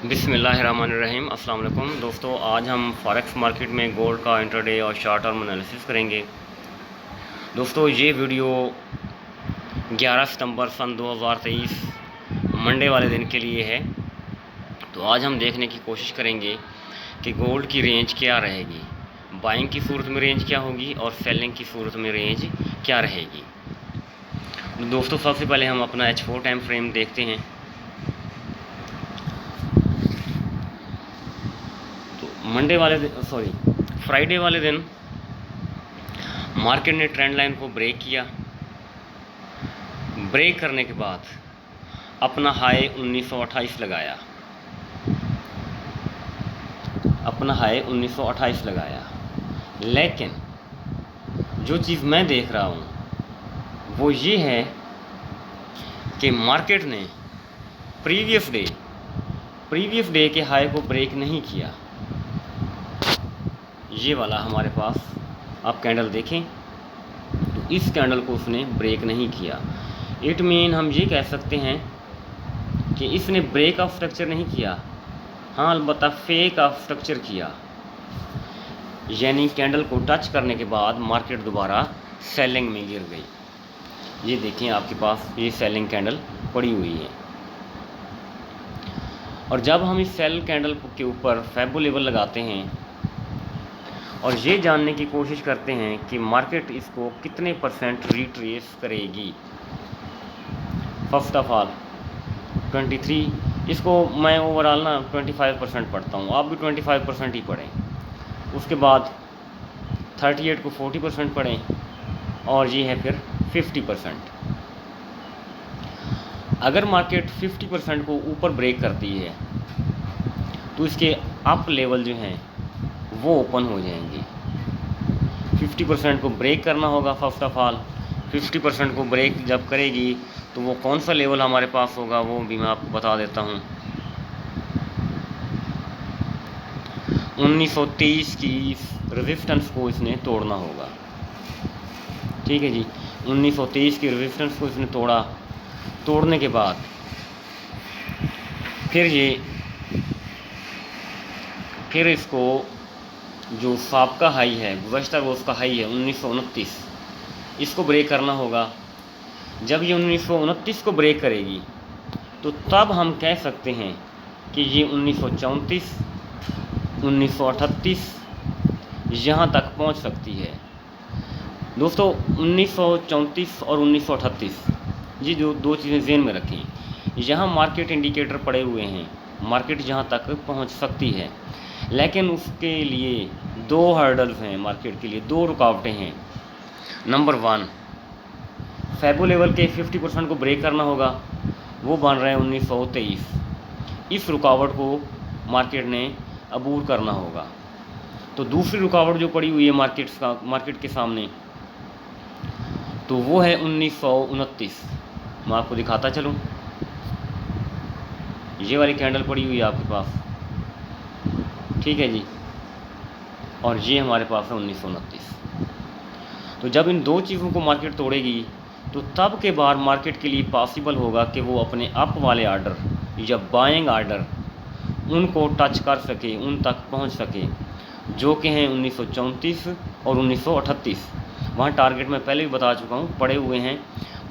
बिस्मिल्लाहिर्रहमानिर्रहीम। अस्सलाम वालेकुम दोस्तों, आज हम फॉरेक्स मार्केट में गोल्ड का इंट्राडे और शॉर्ट टर्म एनालिसिस करेंगे। दोस्तों, ये वीडियो 11 सितंबर सन 2023 मंडे वाले दिन के लिए है। तो आज हम देखने की कोशिश करेंगे कि गोल्ड की रेंज क्या रहेगी, बाइंग की सूरत में रेंज क्या होगी और सेलिंग की सूरत में रेंज क्या रहेगी। तो दोस्तों, सबसे पहले हम अपना H4 टाइम फ्रेम देखते हैं। फ्राइडे वाले दिन मार्केट ने ट्रेंड लाइन को ब्रेक किया। ब्रेक करने के बाद अपना हाई 1928 लगाया, लेकिन जो चीज़ मैं देख रहा हूँ वो ये है कि मार्केट ने प्रीवियस डे के हाई को ब्रेक नहीं किया। ये वाला हमारे पास आप कैंडल देखें तो इस कैंडल को उसने ब्रेक नहीं किया। इट मीन हम ये कह सकते हैं कि इसने ब्रेक ऑफ स्ट्रक्चर नहीं किया, हाँ अलबत्ता फेक ऑफ स्ट्रक्चर किया। यानी कैंडल को टच करने के बाद मार्केट दोबारा सेलिंग में गिर गई। ये देखें, आपके पास ये सेलिंग कैंडल पड़ी हुई है। और जब हम इस सेल कैंडल के ऊपर फैबो लेवल लगाते हैं और ये जानने की कोशिश करते हैं कि मार्केट इसको कितने परसेंट रिट्रेस करेगी। फर्स्ट ऑफ ऑल 23, इसको मैं ओवरऑल 25% पढ़ता हूँ, आप भी 25% ही पढ़ें। उसके बाद 38 को 40% पढ़ें और ये है फिर 50%। अगर मार्केट 50% को ऊपर ब्रेक करती है तो इसके अप लेवल जो हैं वो ओपन हो जाएंगी। 50% को ब्रेक करना होगा। फर्स्ट ऑफ ऑल 50% को ब्रेक जब करेगी तो वो कौन सा लेवल हमारे पास होगा वो भी मैं आपको बता देता हूँ। 1923 की रेजिस्टेंस को इसने तोड़ना होगा। ठीक है जी, 1923 की रेजिस्टेंस को इसने तोड़ा। तोड़ने के बाद फिर इसको जो साबका हाई है, गुज़श्ता रोज़ का हाई है 1929, इसको ब्रेक करना होगा। जब ये 1929 को ब्रेक करेगी तो तब हम कह सकते हैं कि ये 1934, 1938 यहाँ तक पहुँच सकती है। दोस्तों, 1934 और 1938 ये जो दो चीज़ें ज़हन में रखें। यहाँ मार्केट इंडिकेटर पड़े हुए हैं, मार्केट यहाँ तक पहुँच सकती है, लेकिन उसके लिए दो हर्डल्स हैं। मार्केट के लिए दो रुकावटें हैं। नंबर 1, फैबो लेवल के 50% को ब्रेक करना होगा, वो बन रहे हैं 1923। इस रुकावट को मार्केट ने अबूर करना होगा। तो दूसरी रुकावट जो पड़ी हुई है मार्केट के सामने, तो वो है 1929। मैं आपको दिखाता चलूँ, ये वाली कैंडल पड़ी हुई है आपके पास, ठीक है जी, और ये हमारे पास है 1929। तो जब इन दो चीज़ों को मार्केट तोड़ेगी तो तब के बाद मार्केट के लिए पॉसिबल होगा कि वो अपने अप वाले आर्डर या बाइंग आर्डर उनको टच कर सके, उन तक पहुंच सके, जो कि हैं 1934 और 1938। वहाँ टारगेट मैं पहले भी बता चुका हूँ, पड़े हुए हैं।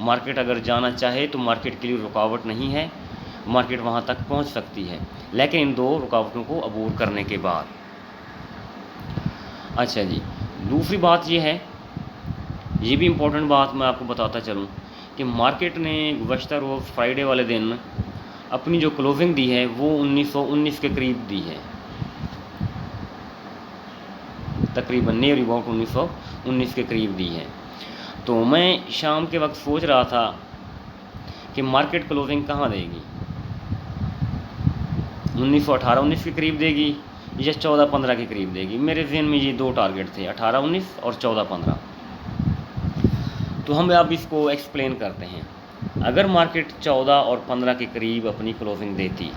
मार्केट अगर जाना चाहे तो मार्केट के लिए रुकावट नहीं है, मार्केट वहाँ तक पहुँच सकती है, लेकिन इन दो रुकावटों को अबूर करने के बाद। अच्छा जी, दूसरी बात ये है, ये भी इम्पोर्टेंट बात मैं आपको बताता चलूँ कि मार्केट ने गुज़श्ता रोज़ फ्राइडे वाले दिन अपनी जो क्लोजिंग दी है वो 1919 के करीब दी है, तकरीबन नियर अबाउट 1919 के करीब दी है। तो मैं शाम के वक्त सोच रहा था कि मार्केट क्लोजिंग कहाँ देगी, 1918-19 के करीब देगी या 14-15 के करीब देगी। मेरे जहन में ये दो टारगेट थे, 18-19 और 14-15। तो हम अब इसको एक्सप्लेन करते हैं। अगर मार्केट 14 और 15 के करीब अपनी क्लोजिंग देती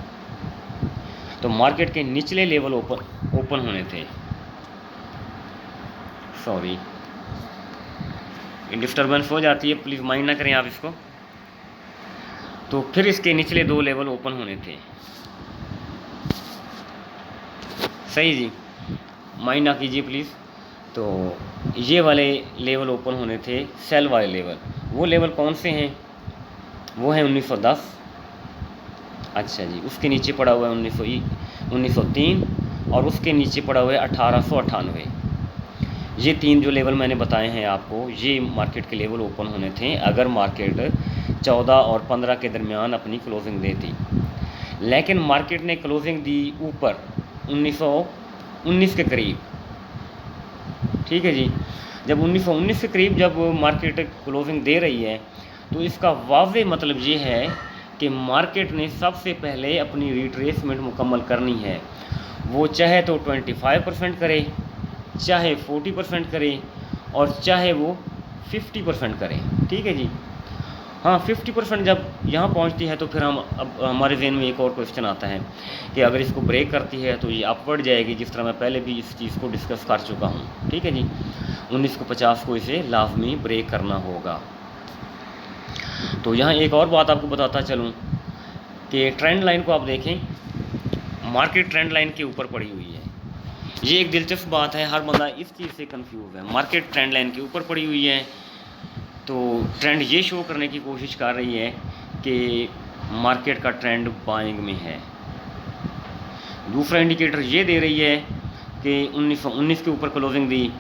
तो मार्केट के निचले लेवल ओपन होने थे। सॉरी, डिस्टर्बेंस हो जाती है, प्लीज़ माइंड ना करें आप इसको। तो फिर इसके निचले दो लेवल ओपन होने थे। सही जी, माइंड ना कीजिए प्लीज़। तो ये वाले लेवल ओपन होने थे, सेल वाले लेवल। वो लेवल कौन से हैं? वो है 1910। अच्छा जी, उसके नीचे पड़ा हुआ है 1903 और उसके नीचे पड़ा हुआ है 1898। ये 3 जो लेवल मैंने बताए हैं आपको, ये मार्केट के लेवल ओपन होने थे अगर मार्केट 14 और 15 के दरमियान अपनी क्लोजिंग देती। लेकिन मार्केट ने क्लोजिंग दी ऊपर 1919 के करीब। ठीक है जी, जब 1919 के करीब जब मार्केट क्लोजिंग दे रही है तो इसका वाज़ेह मतलब ये है कि मार्केट ने सबसे पहले अपनी रिट्रेसमेंट मुकम्मल करनी है। वो चाहे तो 25% करे, चाहे 40% करे और चाहे वो 50% करे। ठीक है जी, हाँ 50% जब यहाँ पहुँचती है तो फिर हम अब हमारे ज़हन में एक और क्वेश्चन आता है कि अगर इसको ब्रेक करती है तो ये अपवर्ड जाएगी, जिस तरह मैं पहले भी इस चीज़ को डिस्कस कर चुका हूँ। ठीक है जी, 1950 को इसे लाजमी ब्रेक करना होगा। तो यहाँ एक और बात आपको बताता चलूँ कि ट्रेंड लाइन को आप देखें, मार्केट ट्रेंड लाइन के ऊपर पड़ी हुई है। ये एक दिलचस्प बात है, हर बंदा इस चीज़ से कंफ्यूज है। मार्केट ट्रेंड लाइन के ऊपर पड़ी हुई है तो ट्रेंड ये शो करने की कोशिश कर रही है कि मार्केट का ट्रेंड बाइंग में है। दूसरा इंडिकेटर ये दे रही है कि 1919 के ऊपर क्लोजिंग दी,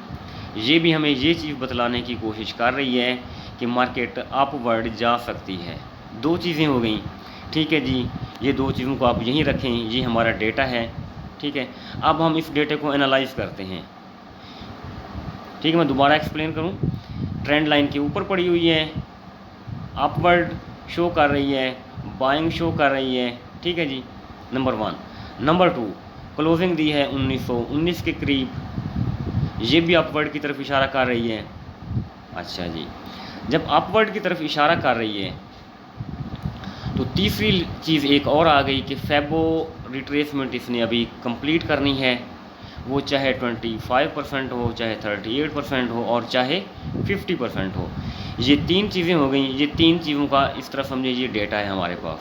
ये भी हमें ये चीज़ बतलाने की कोशिश कर रही है कि मार्केट अपवर्ड जा सकती है। 2 चीज़ें हो गई। ठीक है जी, ये 2 चीज़ों को आप यहीं रखें, ये हमारा डेटा है। ठीक है, अब हम इस डेटे को एनालाइज करते हैं। ठीक है, मैं दोबारा एक्सप्लेन करूं। ट्रेंड लाइन के ऊपर पड़ी हुई है, अपवर्ड शो कर रही है, बाइंग शो कर रही है। ठीक है जी, नंबर 1। नंबर 2, क्लोजिंग दी है 1919 के करीब, ये भी अपवर्ड की तरफ इशारा कर रही है। अच्छा जी, जब अपवर्ड की तरफ इशारा कर रही है तो तीसरी चीज़ एक और आ गई कि फेबो रिट्रेसमेंट इसने अभी कंप्लीट करनी है। वो चाहे 25% हो, चाहे 38% हो और चाहे 50% हो। ये 3 चीज़ें हो गई। ये 3 चीज़ों का इस तरह समझे ये डेटा है हमारे पास।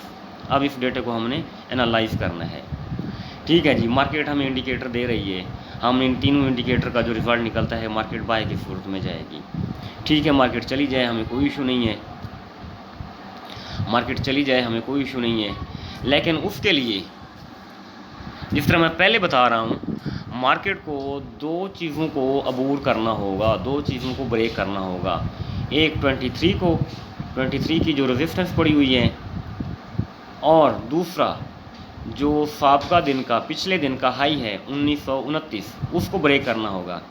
अब इस डेटे को हमने एनालाइज करना है। ठीक है जी, मार्केट हमें इंडिकेटर दे रही है, हम इन तीनों इंडिकेटर का जो रिज़ल्ट निकलता है मार्केट बाय की सूरत में जाएगी। ठीक है, मार्केट चली जाए हमें कोई इशू नहीं है, मार्केट चली जाए हमें कोई इशू नहीं है। लेकिन उसके लिए जिस तरह मैं पहले बता रहा हूँ, मार्केट को 2 चीज़ों को अबूर करना होगा, 2 चीज़ों को ब्रेक करना होगा। एक 23 की जो रेजिस्टेंस पड़ी हुई है और दूसरा जो साबका दिन का पिछले दिन का हाई है 1929, उसको ब्रेक करना होगा।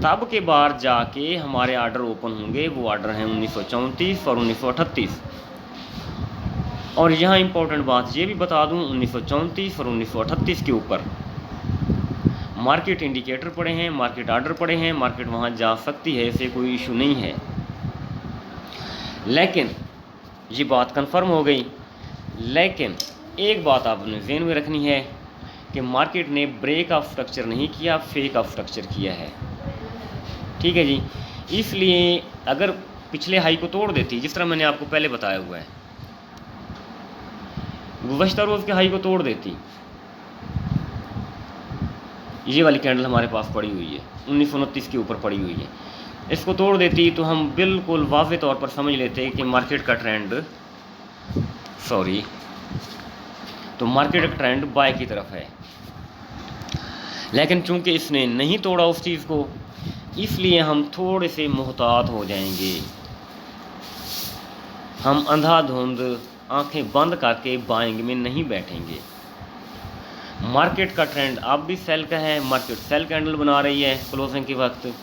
तब के बाद जाके हमारे आर्डर ओपन होंगे। वो आर्डर हैं 1934 और 1938। और यहाँ इंपॉर्टेंट बात ये भी बता दूँ, 1934 और 1938 के ऊपर मार्केट इंडिकेटर पड़े हैं, मार्केट आर्डर पड़े हैं, मार्केट वहाँ जा सकती है, ऐसे कोई इशू नहीं है। लेकिन ये बात कंफर्म हो गई। लेकिन एक बात आपने ज़हन में रखनी है कि मार्केट ने ब्रेक ऑफ स्ट्रक्चर नहीं किया, फेक ऑफ स्ट्रक्चर किया है। ठीक है जी, इसलिए अगर पिछले हाई को तोड़ देती, जिस तरह मैंने आपको पहले बताया हुआ है, गुज़श्ता रोज़ के हाई को तोड़ देती, ये वाली कैंडल हमारे पास पड़ी हुई है 1929 के ऊपर पड़ी हुई है, इसको तोड़ देती तो हम बिल्कुल वाज़ेह तौर पर समझ लेते कि मार्केट का ट्रेंड मार्केट का ट्रेंड बाय की तरफ है। लेकिन चूंकि इसने नहीं तोड़ा उस चीज़ को, इसलिए हम थोड़े से मुहतात हो जाएंगे। हम अंधाधुंध आंखें बंद करके बाइंग में नहीं बैठेंगे। मार्केट का ट्रेंड अब भी सेल का है, मार्केट सेल कैंडल बना रही है क्लोजिंग के वक्त।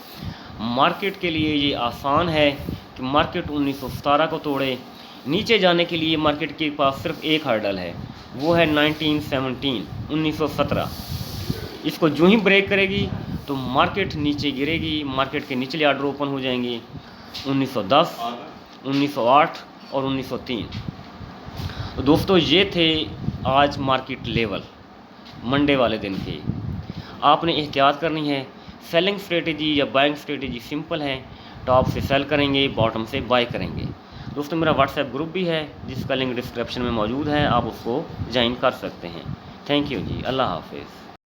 मार्केट के लिए ये आसान है कि मार्केट 1917 को तोड़े। नीचे जाने के लिए मार्केट के पास सिर्फ एक हर्डल है, वो है 1917। इसको जो ही ब्रेक करेगी तो मार्केट नीचे गिरेगी, मार्केट के निचले आर्डर ओपन हो जाएंगे 1910, 1908 और 1903। तो दोस्तों ये थे आज मार्केट लेवल मंडे वाले दिन के। आपने एहतियात करनी है। सेलिंग स्ट्रेटेजी या बाइंग स्ट्रेटेजी सिंपल है, टॉप से सेल करेंगे, बॉटम से बाय करेंगे। दोस्तों मेरा व्हाट्सएप ग्रुप भी है जिसका लिंक डिस्क्रिप्शन में मौजूद है, आप उसको ज्वाइन कर सकते हैं। थैंक यू जी, अल्लाह हाफिज़।